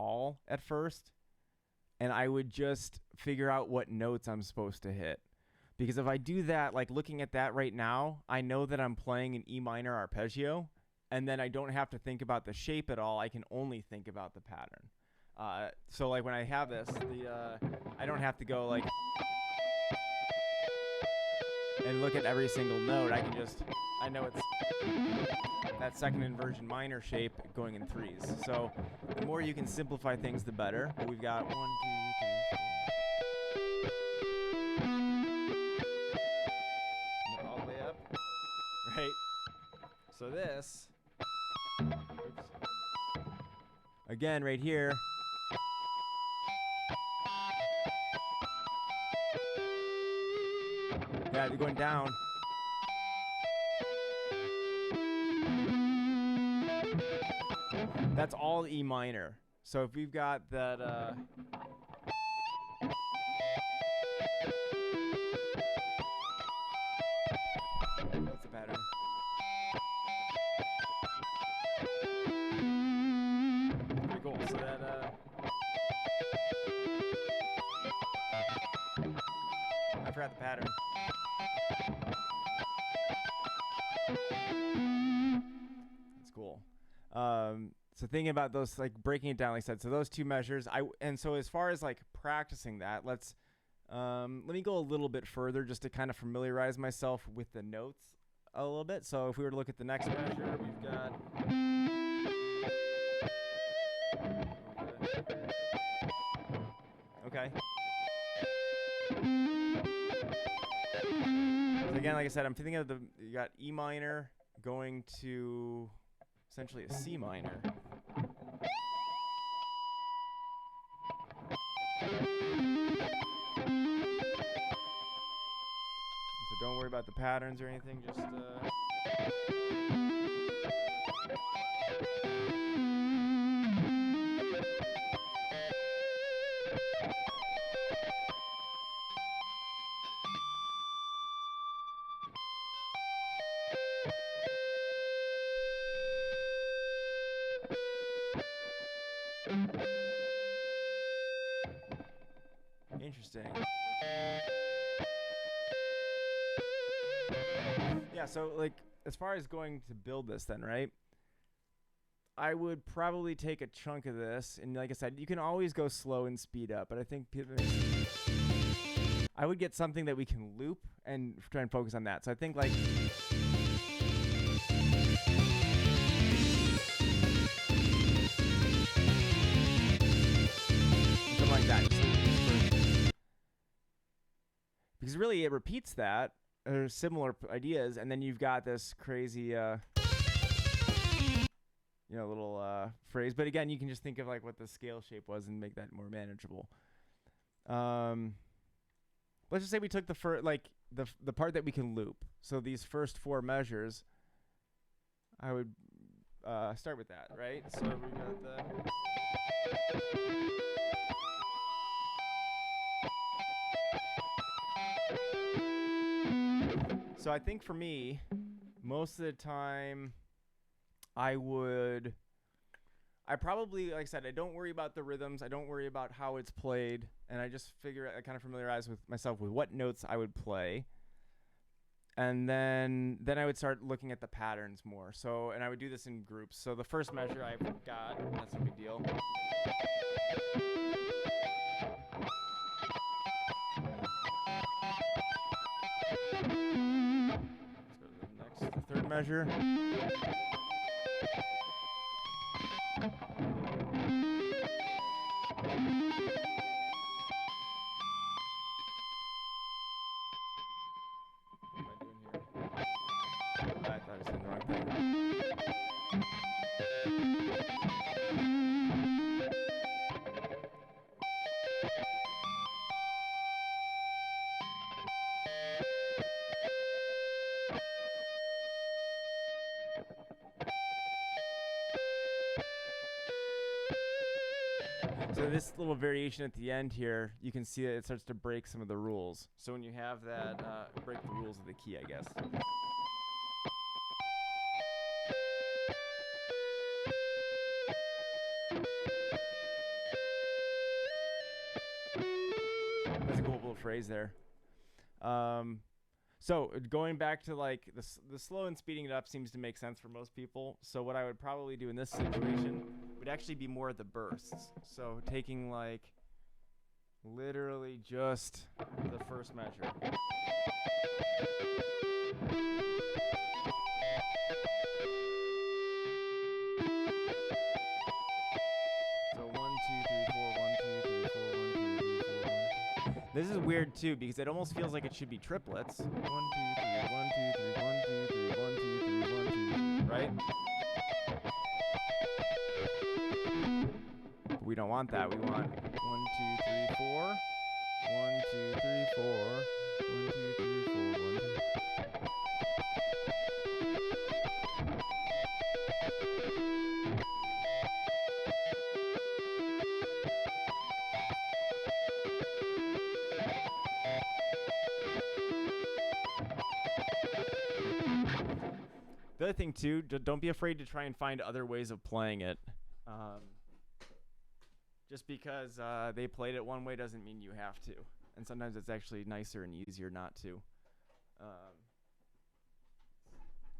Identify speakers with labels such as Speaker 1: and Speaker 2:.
Speaker 1: all at first, and I would just figure out what notes I'm supposed to hit. Because if I do that, like looking at that right now, I know that I'm playing an E minor arpeggio, and then I don't have to think about the shape at all. I can only think about the pattern. So like when I have this, I don't have to go like and look at every single note. I know it's that second inversion minor shape going in threes. So the more you can simplify things, the better. But we've got 1, 2, 3, 4. All the way up, right? So this, oops. Again, right here. Yeah, they're going down. That's all E minor. So if we've got that, what's the pattern? Pretty cool. So that, I forgot the pattern. That's cool. So thinking about those, like breaking it down, like I said, so those two measures, and so as far as like practicing that, let me go a little bit further just to kind of familiarize myself with the notes a little bit. So if we were to look at the next measure, we've got, okay. So again, like I said, I'm thinking of you got E minor going to essentially a C minor. So don't worry about the patterns or anything, just interesting. Yeah, so like as far as going to build this then, right? I would probably take a chunk of this, and like I said, you can always go slow and speed up, but I think I would get something that we can loop and try and focus on that. So I think like something like that. Because really it repeats that, or similar ideas, and then you've got this crazy little phrase. But again, you can just think of like what the scale shape was and make that more manageable. Let's just say we took the part that we can loop. So these first four measures, I would start with that, right? So we got the. So I think for me, most of the time, I probably, like I said, I don't worry about the rhythms. I don't worry about how it's played. And I just I kind of familiarize with myself with what notes I would play. And then I would start looking at the patterns more. So, and I would do this in groups. So the first measure I've got, that's no big deal. Let's go to the third measure. So this little variation at the end here, you can see that it starts to break some of the rules. So when you have that, break the rules of the key, I guess. phrase there. So going back to like the slow and speeding it up seems to make sense for most people. So what I would probably do in this situation would actually be more of the bursts. So taking like literally just the first measure. So 1, 2, 3, 4, 1, 2, 3, 4, 1, 2, 3, 4, 1. This is weird too because it almost feels like it should be triplets. 1, 2, 3, 1, 2, 3, 1, 2, 3, 1, 2, 3, 1, 2, right? But we don't want that. We want 1, 2, 3, 4. 1, 2, 3, 4. 1, 2, 3, 4. 1, 2. The other thing too, don't be afraid to try and find other ways of playing it. Just because they played it one way doesn't mean you have to. And sometimes it's actually nicer and easier not to.